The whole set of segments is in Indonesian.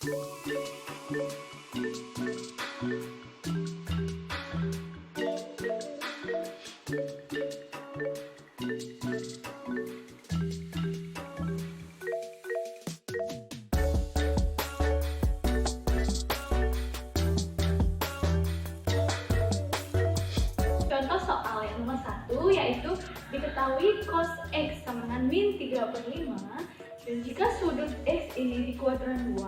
Contoh soal yang nomor 1 yaitu diketahui cos X sama dengan min 3/5 dan jika sudut X ini di kuadran 2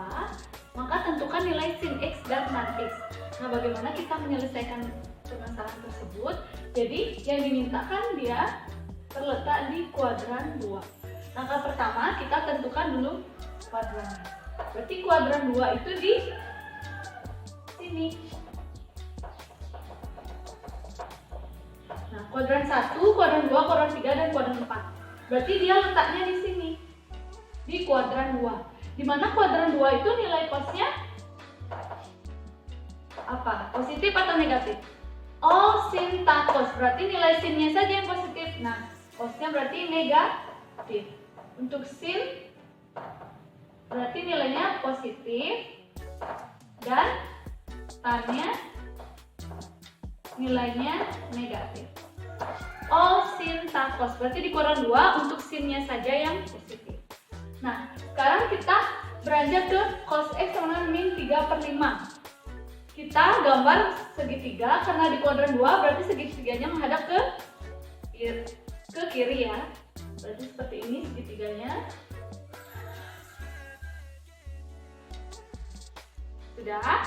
maka tentukan nilai sin X dan tan X. Nah, bagaimana kita menyelesaikan permasalahan tersebut? Jadi yang dimintakan dia terletak di kuadran 2. Langkah pertama kita tentukan dulu kuadrannya. Berarti kuadran 2 itu di sini. Nah, kuadran 1, kuadran 2, kuadran 3, dan kuadran 4. Berarti dia letaknya di sini. Di kuadran 2. Di mana kuadran 2 itu nilai cosnya apa? Positif atau negatif? Oh, sin tan cos. Berarti nilai sinnya saja yang positif. Nah, cosnya berarti negatif. Untuk sin berarti nilainya positif dan tannya nilainya negatif. Oh, sin tan cos. Berarti di kuadran 2 untuk sinnya saja yang positif. Nah, sekarang kita beranjak ke cos X sama dengan min 3/5. Kita gambar segitiga karena di kuadran 2 berarti segitiganya menghadap ke kiri ya. Berarti seperti ini segitiganya. Sudah.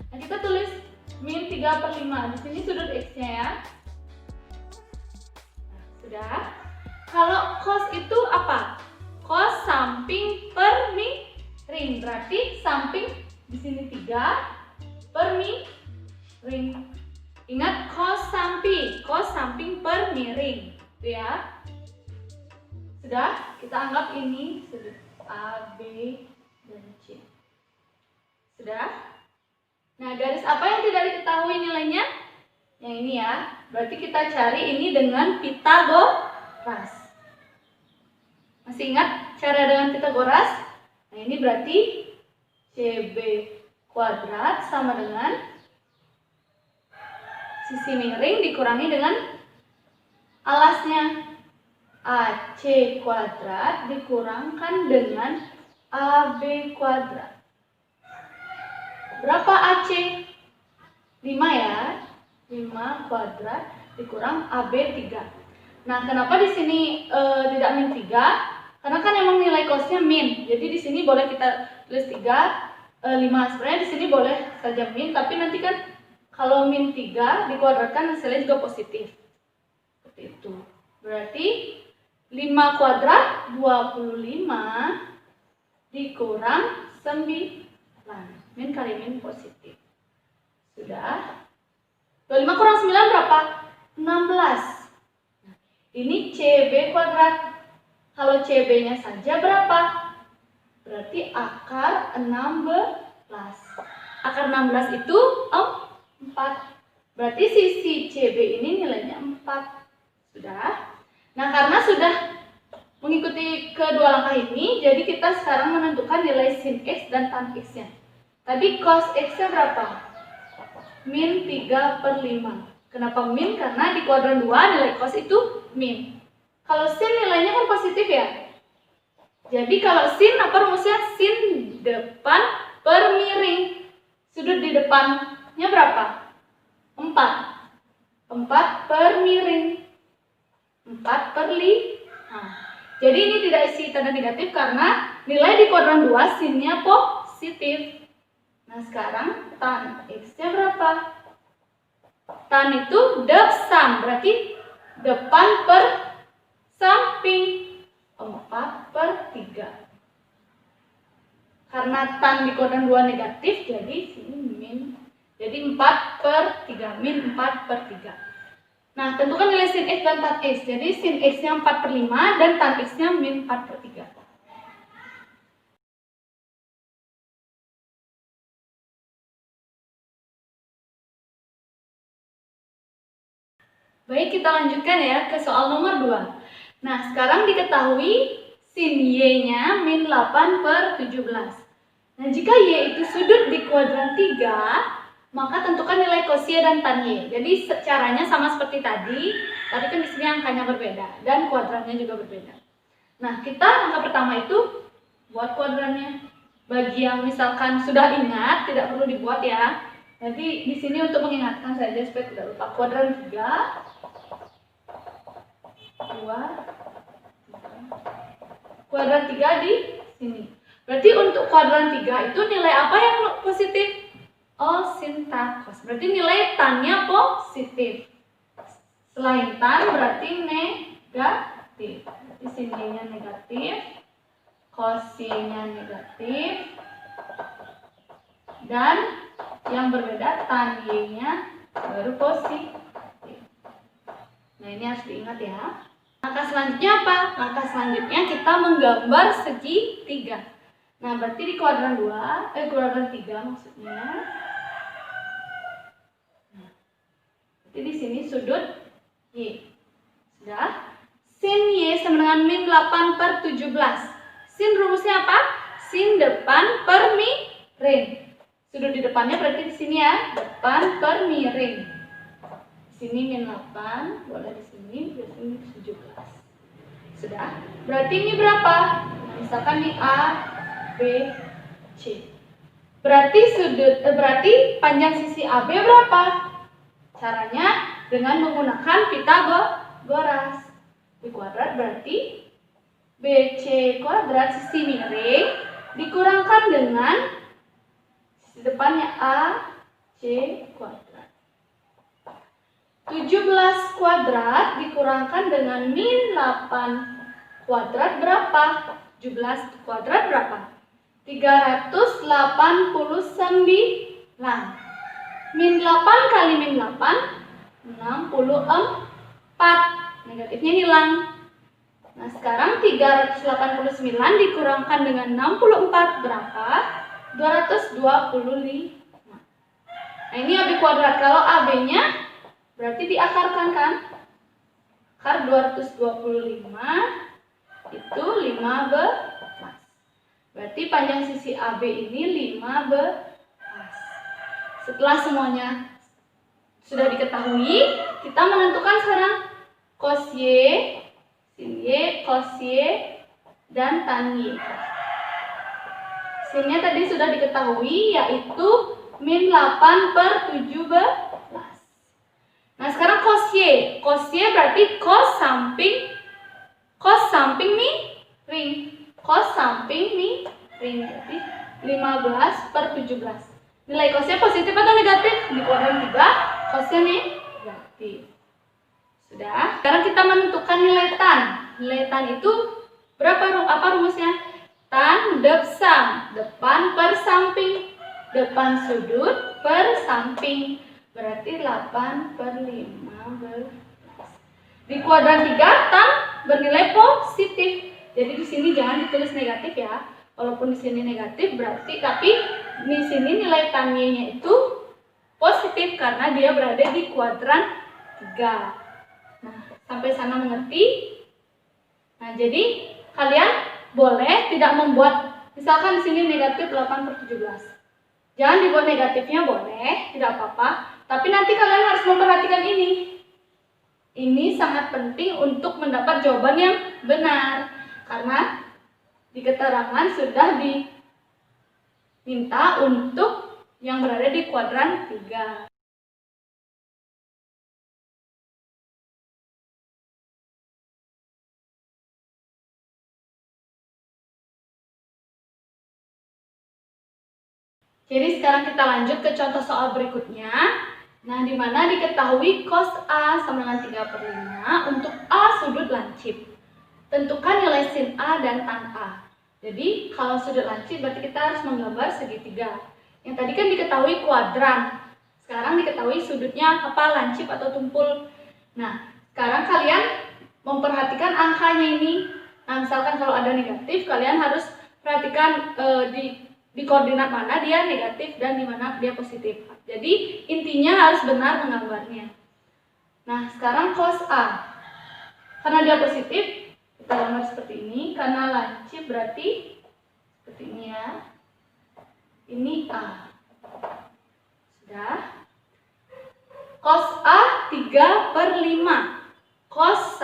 Nah, kita tulis min 3/5. Di sini sudut X-nya ya. Sudah. Kalau cos itu apa? Cos samping per miring. Berarti samping di sini 3 per miring. Ingat cos samping per miring. Itu ya. Sudah, kita anggap ini sudut A, B, dan C. Sudah. Nah, garis apa yang tidak diketahui nilainya? Yang ini ya. Berarti kita cari ini dengan Pitagoras. Masih ingat cara dengan Pitagoras? Nah, ini berarti CB kuadrat sama dengan sisi miring dikurangi dengan alasnya. AC kuadrat dikurangkan dengan AB kuadrat. Berapa AC? 5 ya. 5 kuadrat dikurang AB 3. Nah, kenapa di sini tidak min 3? Karena kan emang nilai cosnya min. Jadi di sini boleh kita tulis 3, 5. Sebenarnya di sini boleh saja min, tapi nanti kan kalau min 3 dikuadratkan hasilnya juga positif. Seperti itu. Berarti 5 kuadrat 25 dikurang 9. Min kali min positif. Sudah. 25 kurang 9 berapa? 16. Nah, ini CB kuadrat. Kalau CB-nya saja berapa? Berarti akar 16. Akar 16 itu 4. Berarti sisi CB ini nilainya 4. Sudah. Nah, karena sudah mengikuti kedua langkah ini, jadi kita sekarang menentukan nilai sin X dan tan X-nya. Tadi cos X-nya berapa? Min 3/5. Kenapa min? Karena di kuadran 2 nilai cos itu min. Kalau sin nilainya kan positif ya. Jadi kalau sin apa rumusnya? Sin depan per miring. Sudut di depannya berapa? 4. 4 per miring. 4/5. Jadi ini tidak isi tanda negatif karena nilai di kuadran 2 sinnya positif. Nah, sekarang tan X-nya berapa? Tan itu depan, berarti depan per samping. 4/3. Karena tan di kuadran 2 negatif, jadi sini min. Jadi 4/3, min 4/3. Nah, tentukan nilai sin X dan tan X. Jadi sin X-nya 4/5 dan tan X-nya min 4/3. Baik, kita lanjutkan ya ke soal nomor 2. Nah, sekarang diketahui sin Y-nya min 8/17. Nah, jika Y itu sudut di kuadran 3, maka tentukan nilai cosie dan tan Y. Jadi caranya sama seperti tadi, tapi kan di sini angkanya berbeda dan kuadrannya juga berbeda. Nah, kita langkah pertama itu buat kuadrannya. Bagi yang misalkan sudah ingat, tidak perlu dibuat ya. Jadi di sini untuk mengingatkan saja supaya tidak lupa. Kuadran 3, 2, kuadran 3 di sini. Berarti untuk kuadran 3 itu nilai apa yang positif? Oh, sin tan cos. Berarti nilai tannya positif. Selain tan berarti negatif. Berarti sin-nya negatif, cos-nya negatif, dan yang berbeda tan y-nya baru positif. Nah, ini harus diingat ya. Langkah selanjutnya apa? Langkah selanjutnya kita menggambar segitiga. Nah, berarti di kuadran 2, kuadran 3 maksudnya. Nah, berarti di sini sudut Y. Sudah? Sin Y sama dengan min 8/17. Sin rumusnya apa? Sin depan per miring. Sudut di depannya berarti di sini ya, depan per miring. Sini min 8, boleh di sini 17. Sudah? Berarti ini berapa? Nah, misalkan ini A, B, C. Berarti panjang sisi AB berapa? Caranya dengan menggunakan Pitagoras. Di kuadrat berarti BC kuadrat sisi miring dikurangkan dengan sisi depannya AC kuadrat. 17 kuadrat dikurangkan dengan min 8 kuadrat berapa? 17 kuadrat berapa? 389. Min 8 kali min 8, 64. Negatifnya hilang. Nah, sekarang 389 dikurangkan dengan 64 berapa? 225. Nah, ini AB kuadrat. Kalau AB-nya berarti diakarkan kan? Akar 225 itu 15. Berarti panjang sisi AB ini 15. Setelah semuanya sudah diketahui, kita menentukan sekarang cos Y, sin Y, cos Y, dan tan Y. Sinnya tadi sudah diketahui, yaitu min 8/17. Nah, sekarang cos Y. Cos Y berarti cos samping miring. Cos samping miring berarti 15/17. Nilai cosnya positif atau negatif? Di kuadran 3, cosnya negatif. Sudah. Sekarang kita menentukan nilai tan. Nilai tan itu apa rumusnya? Tan depsam, depan per samping. Depan sudut per samping. Berarti 8/15. Di kuadran 3 tan bernilai positif. Jadi di sini jangan ditulis negatif ya. Walaupun di sini negatif berarti, tapi di sini nilai tan Y-nya itu positif karena dia berada di kuadran 3. Nah, sampai sana mengerti? Nah, jadi kalian boleh tidak membuat, misalkan di sini negatif 8/17. Jangan dibuat negatifnya, boleh, tidak apa-apa. Tapi nanti kalian harus memperhatikan ini. Ini sangat penting untuk mendapat jawaban yang benar. Karena di keterangan sudah diminta untuk yang berada di kuadran 3. Jadi sekarang kita lanjut ke contoh soal berikutnya. Nah, di mana diketahui cos A sama dengan 3/5 untuk A sudut lancip. Tentukan nilai sin A dan tan A. Jadi, kalau sudut lancip berarti kita harus menggambar segitiga. Yang tadi kan diketahui kuadran. Sekarang diketahui sudutnya apa, lancip atau tumpul. Nah, sekarang kalian memperhatikan angkanya ini. Nah, misalkan kalau ada negatif, kalian harus perhatikan di koordinat mana dia negatif dan di mana dia positif. Jadi intinya harus benar menggambarnya. Nah, sekarang cos A. Karena dia positif, kita gambar seperti ini. Karena lancip berarti seperti ini ya. Ini A. Sudah. Cos A 3/5. Cos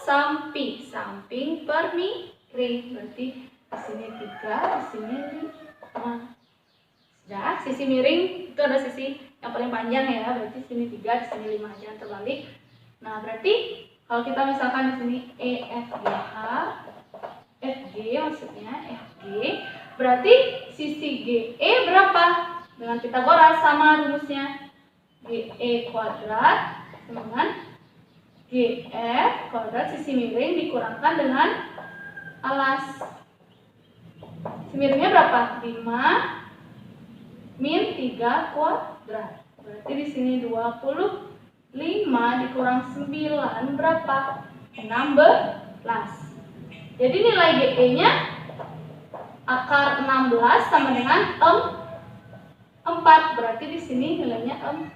samping per miring. Berarti di sini 3, di sini 5. Sudah, sisi miring itu ada sisi yang paling panjang ya. Berarti di sini 3, di sini 5, jangan terbalik. Nah, berarti kalau kita misalkan di sini EFGH, FG maksudnya FG, berarti sisi GE berapa? Dengan Pitagoras sama rumusnya. GE kuadrat sama dengan GF kuadrat sisi miring dikurangkan dengan alas. Sisi miringnya berapa? 5 min 3 kuadrat. Berarti di sini 25 dikurang 9 berapa? 16. Jadi nilai GE-nya akar 16 sama dengan 4. Berarti di sini nilainya 4.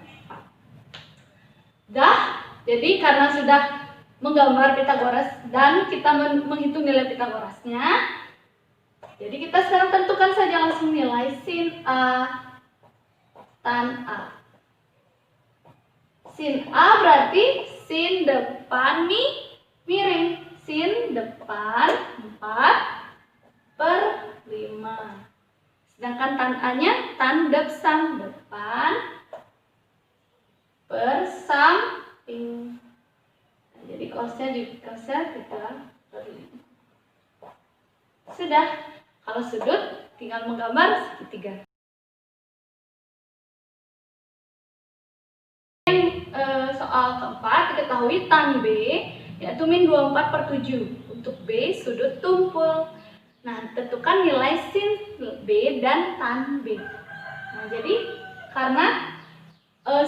Jadi karena sudah menggambar Pitagoras dan kita menghitung nilai Pitagorasnya, jadi kita sekarang tentukan saja langsung nilai sin A tan A. Sin A berarti sin depan miring. Sin depan 4/5. Sedangkan tan A-nya tan depan per samping. Nah, jadi cosnya 3/5. Sudah. Kalau sudut tinggal menggambar segitiga. Soal keempat diketahui tan B yaitu min 24/7 untuk B sudut tumpul. Nah, tentukan nilai sin B dan tan B. Nah, jadi karena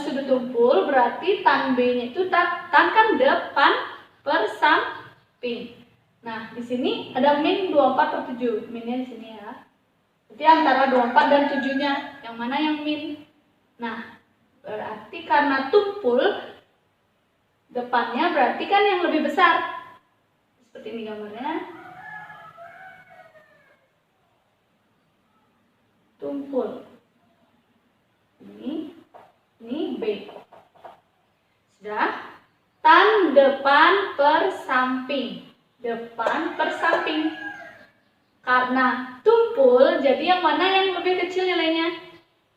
sudut tumpul berarti tan B-nya itu tan kan depan per samping. Nah, di sini ada min 24/7. Minnya di sini ya. Jadi antara 24 dan 7-nya yang mana yang min? Nah, berarti karena tumpul depannya berarti kan yang lebih besar. Seperti ini gambarnya. Tumpul. Ini B. Sudah. Tan depan per samping. Depan per samping. Karena tumpul, jadi yang mana yang lebih kecil nilainya?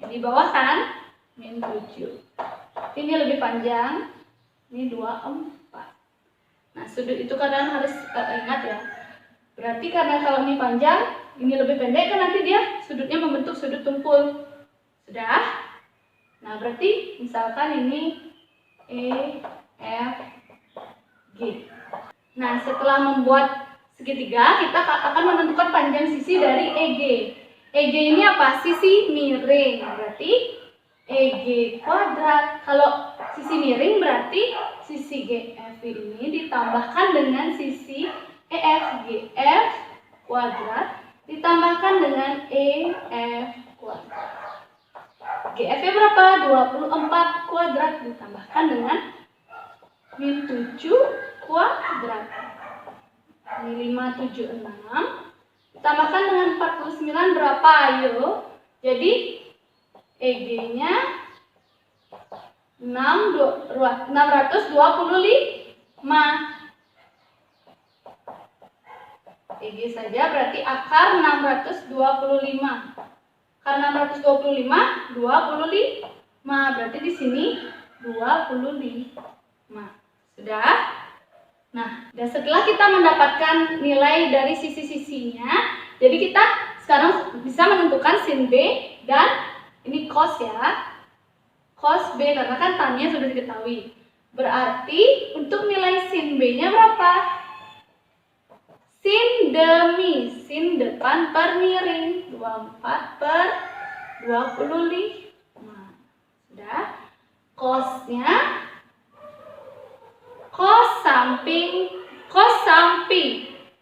Yang di bawah kan? Min 7. Ini lebih panjang. Ini 24. Nah, sudut itu kadang harus ingat ya. Berarti karena kalau ini panjang, ini lebih pendek kan nanti dia sudutnya membentuk sudut tumpul. Sudah? Nah, berarti misalkan ini E, F, G. Nah, setelah membuat segitiga, kita akan menentukan panjang sisi dari EG. EG ini apa? Sisi miring. Berarti EG kuadrat. Kalau sisi miring berarti sisi GF ini ditambahkan dengan sisi EF. GF kuadrat ditambahkan dengan EF kuadrat. GF-nya berapa? 24 kuadrat ditambahkan dengan min 7 kuadrat. Ini 576 ditambahkan dengan 49 berapa? Ayo. Jadi EG-nya 625. EG saja berarti akar 625. Karena 625 25. Berarti di sini 25. Sudah? Nah, dan setelah kita mendapatkan nilai dari sisi-sisinya, jadi kita sekarang bisa menentukan sin B dan ini cos ya. Cos B karena kan tannya sudah diketahui. Berarti untuk nilai sin B-nya berapa? Sin demi, sin depan per miring 24/25. Sudah? Cosnya cos samping.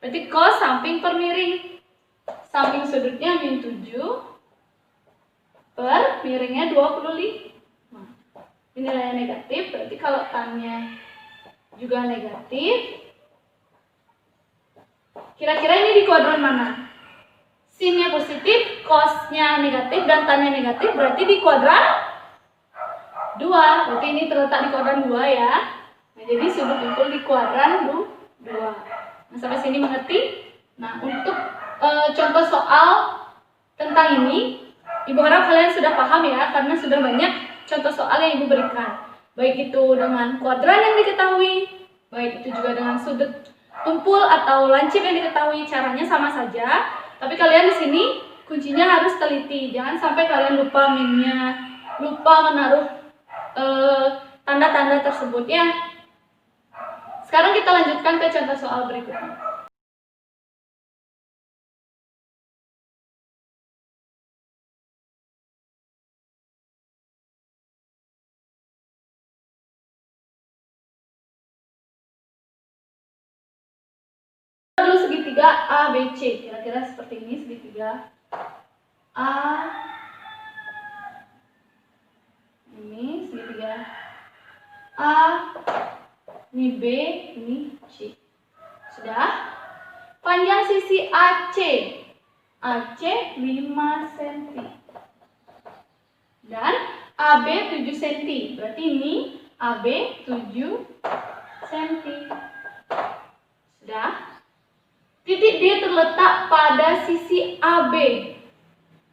Berarti cos samping per miring. Samping sudutnya min 7 per miringnya 25. Ini nilainya negatif, berarti kalau tannya juga negatif. Kira-kira ini di kuadran mana? Sinnya positif, cosnya negatif, dan tannya negatif, berarti di kuadran 2. Berarti ini terletak di kuadran 2 ya. Nah, jadi sudut kumpul di kuadran 2. Nah, sampai sini mengerti? Nah, untuk contoh soal tentang ini, Ibu harap kalian sudah paham ya, karena sudah banyak contoh soal yang Ibu berikan. Baik itu dengan kuadran yang diketahui, baik itu juga dengan sudut tumpul atau lancip yang diketahui, caranya sama saja. Tapi kalian di sini kuncinya harus teliti, jangan sampai kalian lupa minnya, lupa menaruh tanda-tanda tersebut ya. Sekarang kita lanjutkan ke contoh soal berikutnya. Dulu segitiga ABC, kira-kira seperti ini segitiga A, ini segitiga A, ini B, ini C. Sudah? Panjang sisi AC 5 cm dan AB 7 cm. Berarti ini AB 7 cm. Sudah? Titik D terletak pada sisi AB.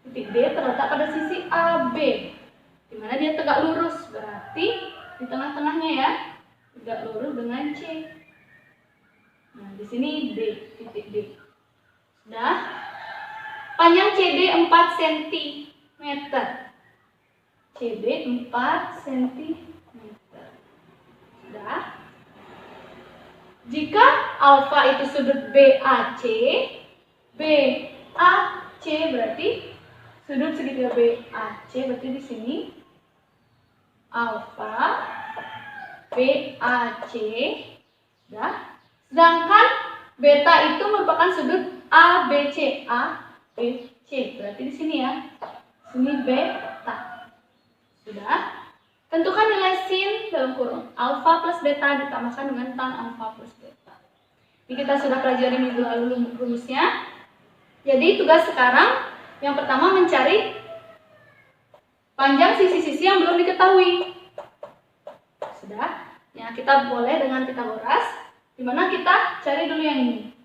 Titik D terletak pada sisi AB, di mana dia tegak lurus, berarti di tengah-tengahnya ya, tegak lurus dengan C. Nah, di sini D, titik D. Sudah? Panjang CD 4 cm. CD 4 cm. Sudah? Jika alfa itu sudut BAC, BAC berarti sudut segitiga BAC, berarti di sini alfa BAC, ya. Sedangkan beta itu merupakan sudut ABC, ABC, berarti di sini ya, sini beta. Sudah? Tentukan nilai sin dalam kurung alfa plus beta ditambahkan dengan tan alfa plus beta. Ini kita sudah pelajari minggu lalu rumusnya. Jadi tugas sekarang yang pertama mencari panjang sisi-sisi yang belum diketahui. Sudah? Ya, kita boleh dengan Pitagoras, dimana kita cari dulu yang ini.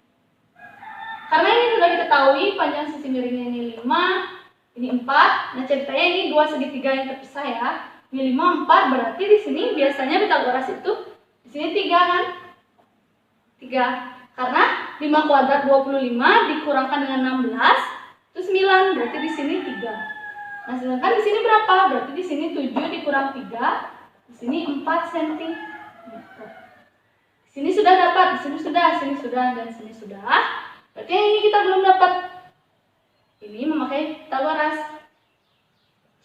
Karena ini sudah diketahui panjang sisi miringnya ini 5, ini 4. Nah, ceritanya ini dua segitiga yang terpisah ya. Ini 5, 4, berarti di sini biasanya Pitagoras itu di sini 3 kan? 3. Karena 5 kuadrat 25 dikurangkan dengan 16 itu 9, berarti di sini 3. Nah, sedangkan di sini berapa? Berarti di sini 7 dikurang 3, di sini 4 cm. Di sini sudah dapat, di sini sudah, dan di sini sudah. Berarti yang ini kita belum dapat. Ini memakai Pitagoras.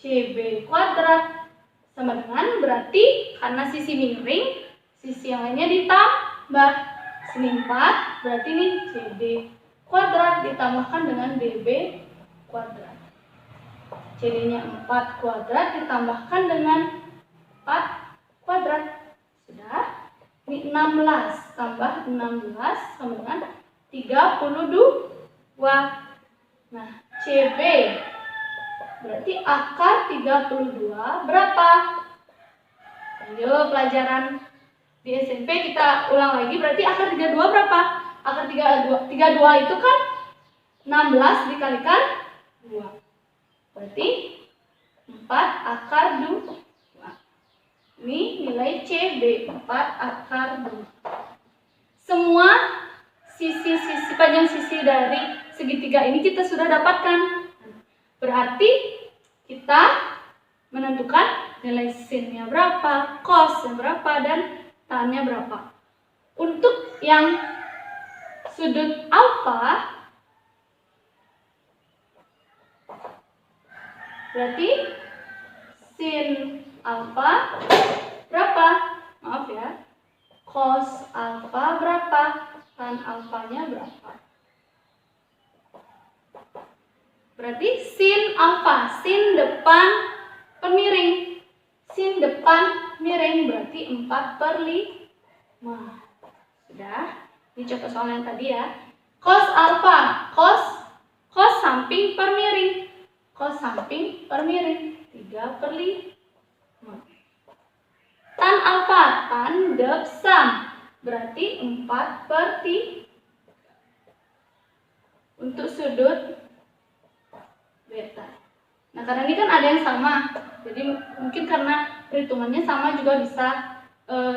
CB kuadrat sama dengan, berarti karena sisi miring, sisi yang lainnya ditambah. Sini 4, berarti ini CD kuadrat ditambahkan dengan DB kuadrat. CD-nya 4 kuadrat ditambahkan dengan 4 kuadrat. Sudah? Ini 16 tambah 16 sama dengan 32. Nah, CB berarti akar 32 berapa? Ayo pelajaran di SMP kita ulang lagi, berarti akar 32 berapa? Akar 32 itu kan 16 dikalikan 2. Berarti 4 akar 2. Ini nilai CB 4 akar 2. Semua sisi-sisi panjang sisi dari segitiga ini kita sudah dapatkan. Berarti kita menentukan nilai sin-nya berapa, cos-nya berapa, dan tan-nya berapa. Untuk yang sudut alfa, berarti sin alfa berapa? Maaf ya. Cos alfa berapa? Tan alfanya berapa? Berarti sin alfa, sin depan pemiring. Sin depan miring berarti 4/5. Sudah? Ini contoh soal yang tadi ya. Cos alfa, cos Cos samping per miring. Cos samping per miring. 3/5. Tan alfa, tandem sam. Berarti 4/3. Untuk sudut beta. Nah, karena ini kan ada yang sama. Jadi mungkin karena perhitungannya sama juga bisa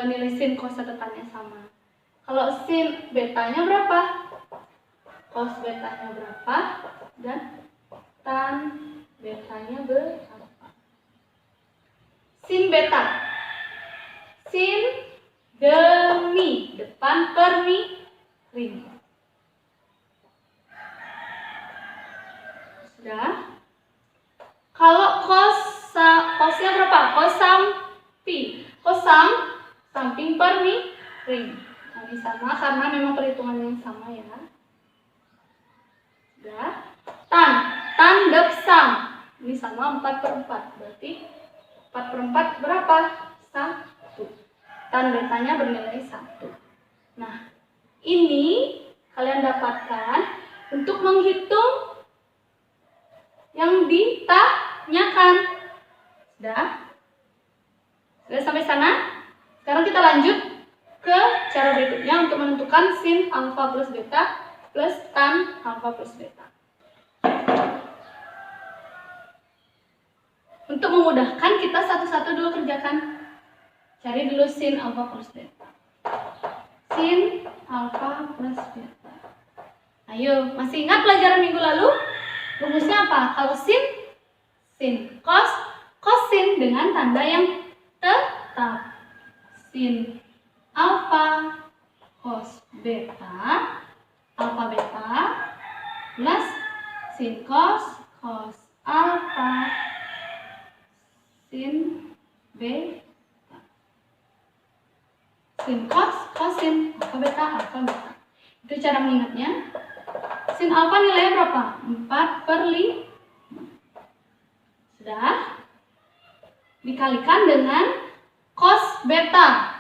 nilai sin cos catatannya sama. Kalau sin betanya berapa? Cos betanya berapa? Dan tan betanya berapa? Sin beta. Sin demi depan per miring. Sudah. Kalau cosnya berapa? Cos samping. Cos samping per miring. Nah, ini sama karena memang perhitungannya yang sama ya. Sudah. Tandem sam. Ini sama 4/4. Berarti 4/4 berapa? 1. Tan betanya bernilai 1. Nah, ini kalian dapatkan untuk menghitung yang ditanyakan. Sudah? Sudah sampai sana? Sekarang kita lanjut ke cara berikutnya untuk menentukan sin alfa plus beta plus tan alfa plus beta. Untuk memudahkan, kita satu-satu dulu kerjakan. Cari dulu sin alfa plus beta. Sin alfa plus beta. Ayo, masih ingat pelajaran minggu lalu? Rumusnya apa? Kalau sin sin dengan tanda yang tetap. Sin alfa cos beta alfa beta plus sin cos alfa sin beta. Sin cos sin alfa beta. Itu cara mengingatnya. Sin alfa nilainya berapa? 4/5. Sudah. Dikalikan dengan cos beta.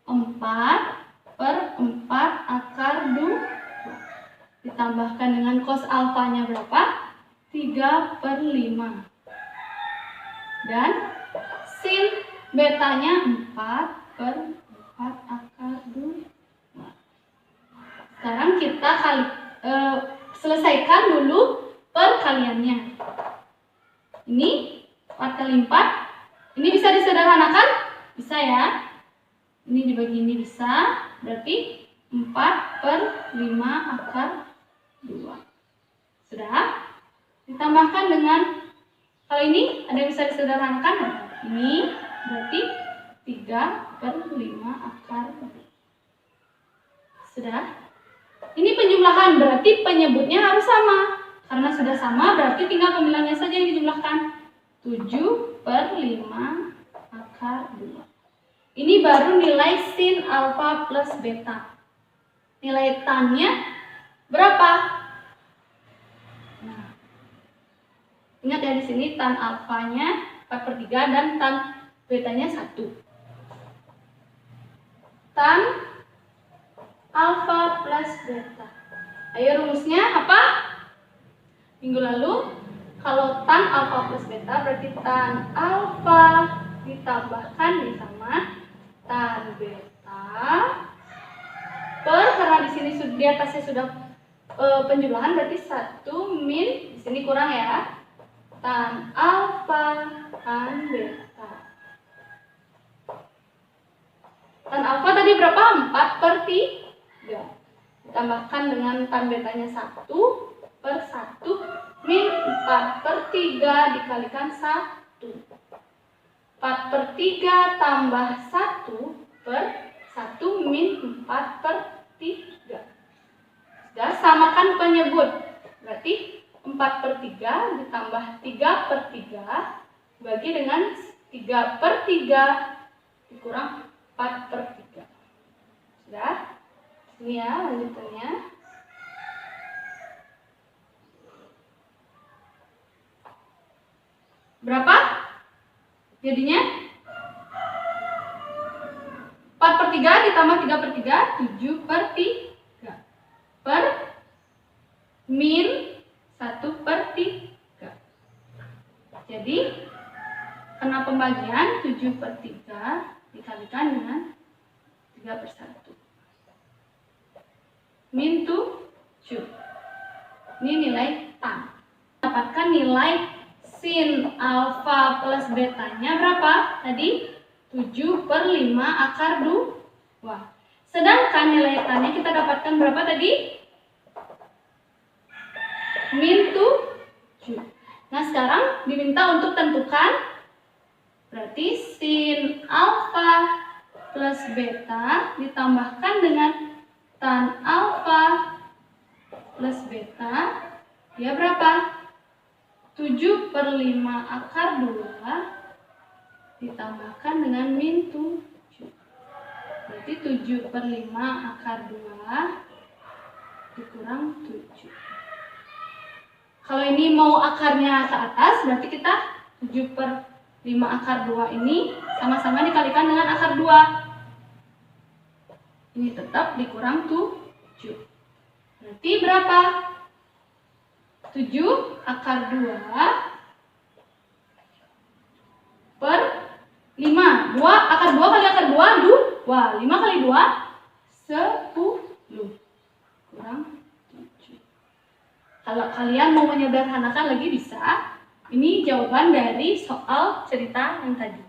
4/4 akar 2. Ditambahkan dengan cos alfanya berapa? 3/5. Dan sin betanya 4/4 akar 2. Sekarang kita selesaikan dulu perkaliannya. Ini 4 kali 4. Ini bisa disederhanakan? Bisa ya. Ini dibagi ini bisa. Berarti 4/5 akar 2. Sudah? Ditambahkan dengan, kalau ini ada yang bisa disederhanakan? Ini berarti 3/5 akar 2. Sudah? Ini penjumlahan, berarti penyebutnya harus sama. Karena sudah sama, berarti tinggal pemilahnya saja yang dijumlahkan. 7/5 akar 2. Ini baru nilai sin alfa plus beta. Nilai tannya berapa? Nah, ingat ya, di sini tan alfanya 4/3 dan tan betanya 1. Tan alfa plus beta. Ayo rumusnya apa? Minggu lalu, kalau tan alfa plus beta berarti tan alfa ditambahkan nih sama tan beta karena di sini di atasnya sudah penjumlahan, berarti 1 min, di sini kurang ya, tan alfa tan beta. Tan alfa tadi berapa? 4/3. Ditambahkan dengan tan betanya 1/1 min 4/3 dikalikan 1. 4/3 tambah 1/1 min 4/3. Sudah, samakan penyebut. Berarti 4/3 ditambah 3/3 bagi dengan 3/3 dikurang 4/3. Sudah? Ini ya lanjutannya. Berapa? Jadinya 4/3 ditambah 3/3, 7/3 per min 1/3. Jadi karena pembagian 7/3 dikalikan dengan 3/1. Min 7. Ini nilai tan. Dapatkan nilai sin alfa plus betanya berapa? Tadi 7/5 akar 2. Sedangkan nilai tannya kita dapatkan berapa tadi? Min 7. Nah, sekarang diminta untuk tentukan, berarti sin alfa plus beta ditambahkan dengan tan alfa plus beta, dia berapa? 7/5 akar 2 ditambahkan dengan min 7. Berarti 7/5 akar 2 dikurang 7. Kalau ini mau akarnya ke atas, berarti kita 7/5 akar 2 ini sama-sama dikalikan dengan akar 2. Ini tetap dikurang 7. Berarti berapa? 7 akar 2 per 5. 2 akar 2 kali akar 2, 2. 5 kali 2, 10. Kurang 7. Kalau kalian mau menyederhanakan lagi bisa. Ini jawaban dari soal cerita yang tadi.